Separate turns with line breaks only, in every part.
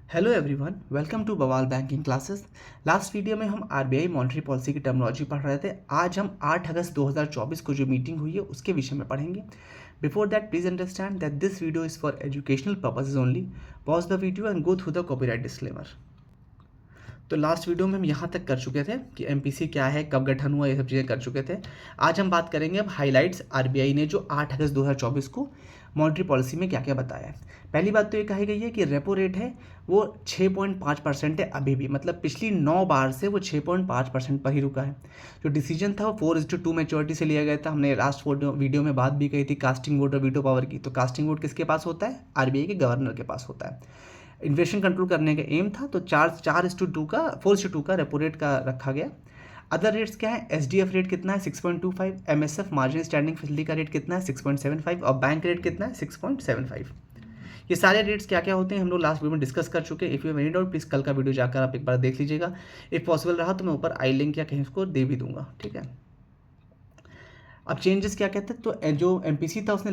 Hello everyone, welcome to बवाल banking classes. Last video में हम आरबीआई मॉनेटरी पॉलिसी की टर्मिनोलॉजी पढ़ रहे थे। आज हम 8 अगस्त 2024 को जो मीटिंग हुई है उसके विषय में पढ़ेंगे। Before that please understand that this video is for educational purposes only. Pause the video and go through the copyright disclaimer. तो लास्ट वीडियो में हम यहाँ तक कर चुके थे कि एमपीसी क्या है, कब गठन हुआ, ये सब चीज़ें कर चुके थे। आज हम बात करेंगे अब हाइलाइट्स आरबीआई ने जो 8 अगस्त 2024 को मॉनेटरी पॉलिसी में क्या क्या बताया है। पहली बात तो ये कही गई है कि रेपो रेट है वो 6.5% है अभी भी, मतलब पिछली 9 बार से वो 6.5% पर ही रुका है। जो डिसीजन था वो 4:2 मैच्योरिटी से लिया गया था। हमने लास्ट वीडियो में बात भी कही थी कास्टिंग वोट और वीटो पावर की। तो कास्टिंग वोट किसके पास होता है? आरबीआई के गवर्नर के पास होता है। इन्फ्लेशन कंट्रोल करने का एम था, तो 4:2 का रेपो रेट का रखा गया। अदर रेट्स क्या है? एसडीएफ रेट कितना है? 6.25। एमएसएफ मार्जिन स्टैंडिंग फैसिलिटी का रेट कितना है? 6.75। और बैंक रेट कितना है? 6.75। ये सारे रेट्स क्या क्या होते हैं हम लोग लास्ट वीडियो में डिस्कस कर चुके हैं। If you any doubt please कल का वीडियो जाकर आप एक बार देख लीजिएगा। इफ़ पॉसिबल रहा तो मैं ऊपर आई लिंक या कहीं उसको दे भी दूंगा, ठीक है। अब चेंजेस क्या कहते हैं? तो जो एमपीसी था उसने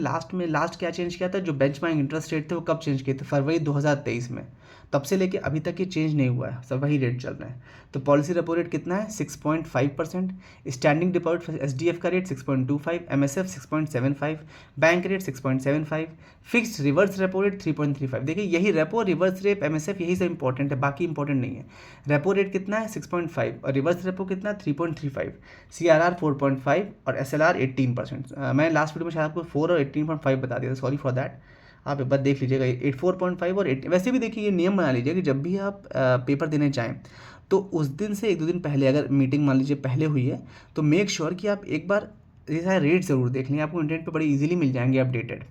लास्ट क्या चेंज किया था? जो बेंचमार्क इंटरेस्ट रेट थे वो कब चेंज किए थे? फरवरी 2023 में। तब से लेके अभी तक ये चेंज नहीं हुआ है, सब वही रेट चल रहे हैं। तो पॉलिसी रेपो रेट कितना है? 6.5%। स्टैंडिंग डिपॉजिट एसडीएफ का rate 6.25, MSF 6.75, bank rate 6.75, fixed reverse repo rate 3.35। देखिए यही रेपो, रिवर्स रेप, एमएसएफ यही सब इंपॉर्टेंट है, बाकी इंपॉर्टेंट नहीं है। रेपो रेट कितना है? 6.5 और रिवर्स रेपो कितना है? 3.35। सीआरआर 4.5 और एसएलआर 18%। मैं लास्ट वीडियो में शायद आपको 4 और 18.5 बता दिया था, सॉरी फॉर दैट। आप एक बार देख लीजिएगा 4.5 और 8। वैसे भी देखिए ये नियम बना लीजिए कि जब भी आप पेपर देने जाएँ तो उस दिन से 1-2 दिन पहले, अगर मीटिंग मान लीजिए पहले हुई है, तो मेक श्योर कि आप एक बार ये सारे रेट ज़रूर देख लें। आपको इंटरनेट पे बड़े इजीली मिल जाएंगे अपडेटेड,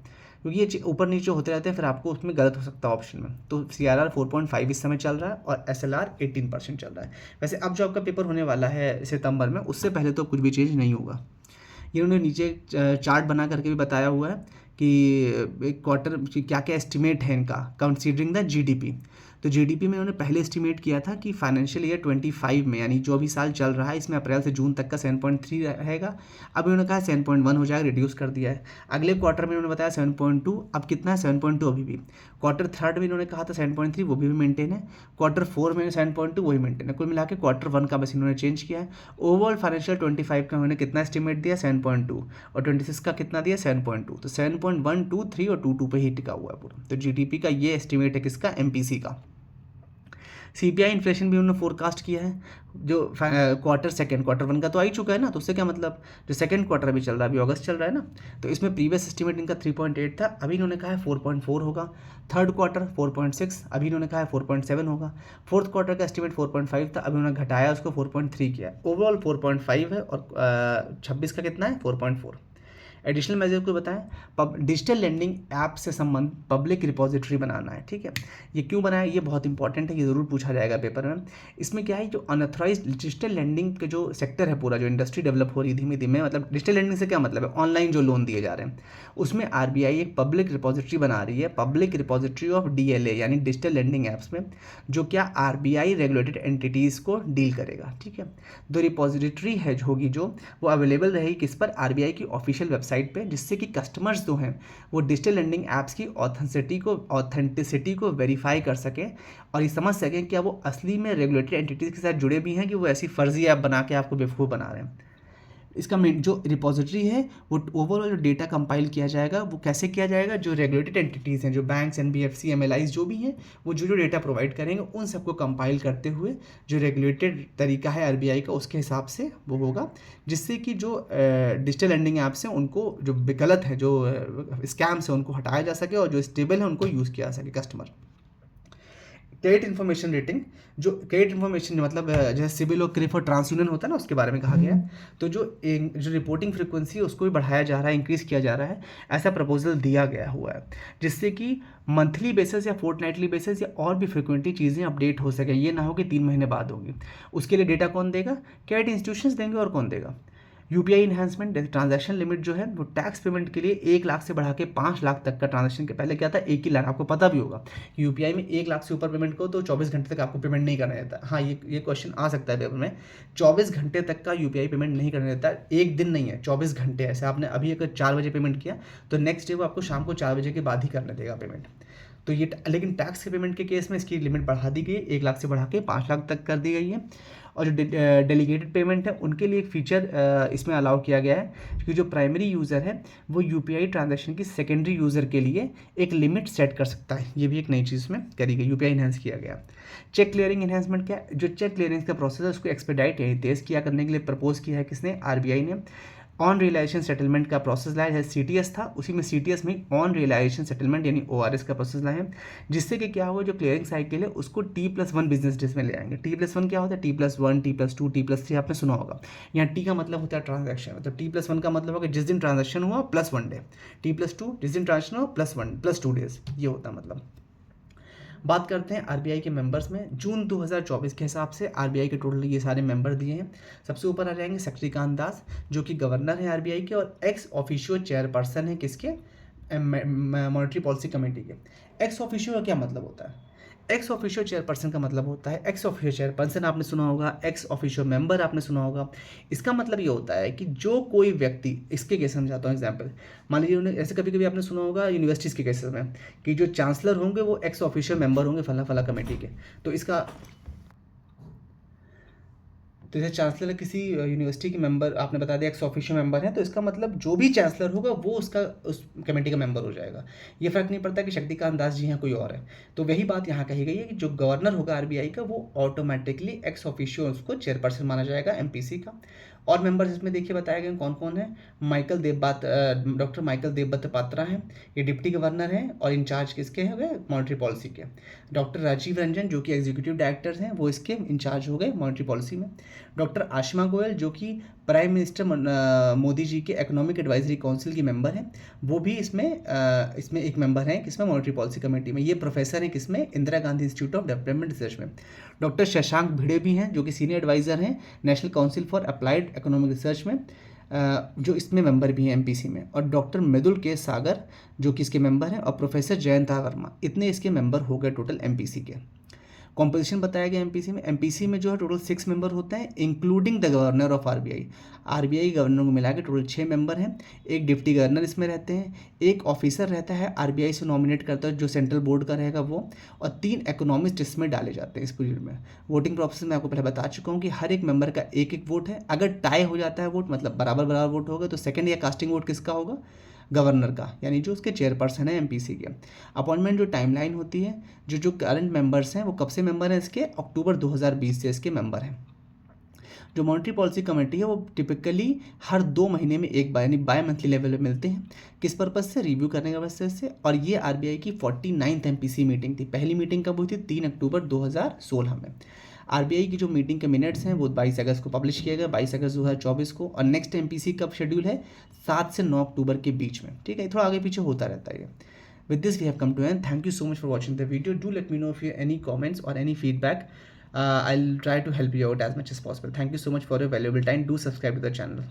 क्योंकि ये ऊपर नीचे होते रहते हैं, फिर आपको उसमें गलत हो सकता है ऑप्शन में। तो सीआरआर 4.5 इस समय चल रहा है और एसएलआर 18% चल रहा है। वैसे अब जो आपका पेपर होने वाला है सितंबर में, उससे पहले तो कुछ भी चेंज नहीं होगा। ये उन्होंने नीचे चार्ट बना करके भी बताया हुआ है कि एक क्वार्टर क्या क्या एस्टिमेट है इनका कंसीडरिंग द जीडीपी। तो जीडीपी में उन्होंने पहले एस्टिमेट किया था कि फाइनेंशियल ईयर 25 में, यानी जो अभी साल चल रहा है इसमें अप्रैल से जून तक का 7.3 रहेगा। अब उन्होंने कहा 7.1 हो जाएगा, रिड्यूस कर दिया है। अगले क्वार्टर में उन्होंने बताया 7.2, अब कितना है? 7.2 अभी भी। क्वार्टर थर्ड में इन्होंने कहा था 7.3, वो भी मेंटेन है। क्वार्टर फोर में 7.2 वही मेंटेन है। कुल मिला के क्वार्टर वन का बस इन्होंने चेंज किया है। ओवरऑल फाइनेंशियल 25 का उन्होंने कितना एस्टिमेट दिया? 7.2। और 26 का कितना दिया? 7.2। तो 7.1, 2, 3 और 2 पे ही टिका हुआ है पूरा। तो जीडीपी का ये एस्टिमेट है किसका? एमपीसी का। सीपीआई इन्फ्लेशन भी उन्होंने फोरकास्ट किया है। जो सेकंड क्वार्टर वन का तो आ ही चुका है ना, तो उससे क्या मतलब, जो सेकंड क्वार्टर अभी चल रहा है, अभी अगस्त चल रहा है ना, तो इसमें प्रीवियस एस्टिमेट इनका 3.8 था, अभी इन्होंने कहा है 4.4 होगा। थर्ड क्वार्टर 4.6, अभी इन्होंने कहा है 4.7 होगा। फोर्थ क्वार्टर का एस्टिमेट 4.5 था, अभी उन्होंने घटाया उसको 4.3 किया। ओवरऑल 4.5 है और 26 का कितना है? 4.4। एडिशनल मेजर को बताएं, डिजिटल लेंडिंग ऐप से संबंध पब्लिक रिपोजिटरी बनाना है, ठीक है। ये क्यों बनाया? ये बहुत इंपॉर्टेंट है, ये ज़रूर पूछा जाएगा पेपर में। इसमें क्या है, जो अनऑथराइज डिजिटल लेंडिंग के जो सेक्टर है, पूरा जो इंडस्ट्री डेवलप हो रही है धीमे धीमे, मतलब डिजिटल लेंडिंग से क्या मतलब है? ऑनलाइन जो लोन दिए जा रहे हैं, उसमें आरबीआई एक पब्लिक रिपोजिटरी बना रही है, पब्लिक रिपोजिटरी ऑफ डीएलए यानी डिजिटल लेंडिंग ऐप्स में, जो क्या आरबीआई रेगुलेटेड एंटिटीज़ को डील करेगा, ठीक है। जो रिपोजिटरी है होगी जो, वो अवेलेबल रहेगी किस पर? आरबीआई की ऑफिशियल वेबसाइट पे, जिससे कि कस्टमर्स जो हैं वो डिजिटल लेंडिंग ऐप्स की ऑथेंटिसिटी को वेरीफाई कर सकें और ये समझ सकें कि वो असली में रेगुलेटरी एंटिटीज़ के साथ जुड़े भी हैं कि वो ऐसी फर्जी ऐप बना के आपको बेवकूफ़ बना रहे हैं। इसका मेन जो रिपोजिटरी है, वो ओवरऑल जो डेटा कंपाइल किया जाएगा, वो कैसे किया जाएगा? जो रेगुलेटेड एंटिटीज़ हैं, जो बैंक्स, एनबीएफसी, एमएलआईज जो भी हैं, वो जो डेटा प्रोवाइड करेंगे उन सबको कंपाइल करते हुए जो रेगुलेटेड तरीका है आरबीआई का, उसके हिसाब से वो होगा, जिससे कि जो डिजिटल लेंडिंग ऐप्स हैं उनको, जो गलत है, जो स्कैम्स हैं, उनको हटाया जा सके और जो स्टेबल है उनको यूज़ किया जा सके कस्टमर। क्रेडिट इन्फॉर्मेशन रेटिंग, जो क्रेडिट इन्फॉर्मेशन मतलब जैसे सिबिल और क्रिफ और ट्रांसयूनियन होता है ना, उसके बारे में कहा गया है। तो जो रिपोर्टिंग फ्रीक्वेंसी है उसको भी बढ़ाया जा रहा है, इंक्रीज़ किया जा रहा है, ऐसा प्रपोजल दिया गया हुआ है, जिससे कि मंथली बेसिस या फोर्टनाइटली बेसिस या और भी फ्रिक्वेंटली चीज़ें अपडेट हो सकें। ये ना हो कि 3 महीने बाद होगी। उसके लिए डेटा कौन देगा? क्रेडिट इंस्टीट्यूशंस देंगे, और कौन देगा? यूपीआई इन्हांसमेंट, ट्रांजैक्शन लिमिट जो है वो टैक्स पेमेंट के लिए 1 लाख से बढ़ा के 5 लाख तक का ट्रांजैक्शन के पहले क्या था? 1 ही लाख। आपको पता भी होगा यूपीआई में 1 लाख से ऊपर पेमेंट करो तो 24 घंटे तक आपको पेमेंट नहीं करना देता। हाँ, ये क्वेश्चन आ सकता है पेपर में। 24 घंटे तक का यूपीआई पेमेंट नहीं करने देता, एक दिन नहीं है, 24 घंटे। ऐसे आपने अभी अगर 4 बजे पेमेंट किया तो नेक्स्ट डे वो आपको शाम को 4 बजे के बाद ही करने देगा पेमेंट। तो ये लेकिन टैक्स के पेमेंट के केस में इसकी लिमिट बढ़ा दी गई है, 1 लाख से बढ़ा के 5 लाख तक कर दी गई है। और जो डेलीगेटेड पेमेंट है उनके लिए एक फीचर इसमें अलाउ किया गया है कि जो प्राइमरी यूज़र है वो यूपीआई ट्रांजैक्शन की सेकेंडरी यूज़र के लिए एक लिमिट सेट कर सकता है। ये भी एक नई चीज़ में करी गई, यूपीआई इन्हांस किया गया। चेक क्लियरिंग इन्हांसमेंट क्या है? जो चेक क्लियरिंग का प्रोसेस है उसको एक्सपेडाइट यानी तेज़ किया करने के लिए प्रपोज किया है किसने? आरबीआई ने। ऑन रियलाइजेशन सेटलमेंट का प्रोसेस लाया है, सीटीएस था, उसी में सीटीएस में ऑन रियलाइजेशन सेटलमेंट यानी ओआरएस का प्रोसेस लाए हैं, जिससे कि क्या होगा जो क्लियरिंग साइकिल है उसको T+1 बिजनेस डेज में ले आएंगे। T+1 क्या होता है? T+1, T+2, T+3 आपने सुना होगा। यहाँ T का मतलब होता है ट्रांजैक्शन, मतलब T+1 का मतलब होगा जिस दिन ट्रांजैक्शन हुआ +1 डे, T+2 जिस दिन ट्रांजैक्शन हुआ +2 डेज, ये होता है मतलब। बात करते हैं आरबीआई के मेंबर्स में। जून 2024 के हिसाब से आरबीआई के टोटल ये सारे मेंबर दिए हैं। सबसे ऊपर आ जाएंगे शक्तिकांत दास जो कि गवर्नर है आरबीआई के और एक्स ऑफिशियो चेयरपर्सन है किसके? मॉनेटरी पॉलिसी कमेटी के। एक्स ऑफिशियो का क्या मतलब होता है? एक्स ऑफिशियो चेयरपर्सन का मतलब होता है, एक्स ऑफिशियो चेयरपर्सन आपने सुना होगा, एक्स ऑफिशियो मेंबर आपने सुना होगा। इसका मतलब ये होता है कि जो कोई व्यक्ति, इसके केस समझाता हूँ एग्जाम्पल, मान लीजिए उन्हें ऐसे कभी कभी आपने सुना होगा यूनिवर्सिटीज़ के केसेस में कि जो चांसलर होंगे वो एक्स ऑफिशियो मेंबर होंगे फला फला कमेटी के। तो जैसे चांसलर किसी यूनिवर्सिटी के मेंबर आपने बता दिया एक्स ऑफिशियो मेंबर है, तो इसका मतलब जो भी चांसलर होगा वो उसका उस कमेटी का मेंबर हो जाएगा। ये फर्क नहीं पड़ता कि शक्तिकांत दास जी हैं कोई और है। तो वही बात यहाँ कही गई है कि जो गवर्नर होगा आरबीआई का वो ऑटोमेटिकली एक्स ऑफिशियो उसको चेयरपर्सन माना जाएगा एमपीसी का। और मेंबर्स इसमें देखिए बताए गए कौन कौन है। डॉक्टर माइकल देबब्रत पात्रा हैं, ये डिप्टी गवर्नर हैं और इंचार्ज किसके हो गए? मॉनेटरी पॉलिसी के। डॉक्टर राजीव रंजन जो कि एग्जीक्यूटिव डायरेक्टर्स हैं वो इसके इंचार्ज हो गए मॉनेटरी पॉलिसी में। डॉक्टर आशिमा गोयल जो कि प्राइम मिनिस्टर मोदी जी के इकोनॉमिक एडवाइजरी काउंसिल की मेंबर हैं, वो भी इसमें एक मेंबर हैं किसमें? मॉनेटरी पॉलिसी कमेटी में। ये प्रोफेसर हैं किसमें? Indira Gandhi institute of development research में। डॉक्टर शशांक भिड़े भी हैं जो कि सीनियर एडवाइज़र हैं national council for applied economic research में, जो इसमें मेंबर भी हैं एमपीसी में। और डॉक्टर मृदुल के सागर जो कि इसके मेंबर हैं और प्रोफेसर जयंता वर्मा, इतने इसके मेंबर हो गए टोटल एमपीसी के। कॉम्पोजिशन बताया गया एमपीसी में जो है टोटल 6 मेंबर होते हैं including the governor of RBI governor को मिला के टोटल 6 मेंबर हैं। एक डिप्टी गवर्नर इसमें रहते हैं, एक ऑफिसर रहता है आरबीआई से नॉमिनेट करता है जो सेंट्रल बोर्ड का रहेगा वो, और 3 इकोनॉमिस्ट इसमें डाले जाते हैं इस पीरियड में। वोटिंग प्रोसेस में आपको पहले बता चुका हूँ कि हर एक मेंबर का एक एक वोट है। अगर टाई हो जाता है वोट, मतलब बराबर बराबर वोट होगा, तो सेकंड या कास्टिंग वोट किसका होगा? गवर्नर का, यानी जो उसके चेयरपर्सन है एमपीसी के। अपॉइंटमेंट जो टाइमलाइन होती है, जो करंट मेंबर्स हैं वो कब से मेंबर हैं इसके? अक्टूबर 2020 से इसके मेंबर हैं। जो मॉनेटरी पॉलिसी कमेटी है वो टिपिकली हर 2 महीने में एक बार यानी बाय मंथली लेवल पे मिलते हैं। किस पर्पज़ से? रिव्यू करने का पर्पज़ से। और ये आरबीआई की 49th एमपीसी मीटिंग थी। पहली मीटिंग कब हुई थी? 3 अक्टूबर 2016 में। आरबीआई की जो मीटिंग के मिनट्स हैं वो 22 अगस्त को पब्लिश किया गया, 22 अगस्त 2024 को। और नेक्स्ट एमपीसी कब शेड्यूल है? 7 से 9 अक्टूबर के बीच में। ठीक है, थोड़ा आगे पीछे होता रहता है ये। With this we have come to end. Thank you so much for watching the video. Do let me know if you have any comments or any feedback. I'll try to help you out as much as possible. Thank you so much for your valuable time. Do subscribe to the channel.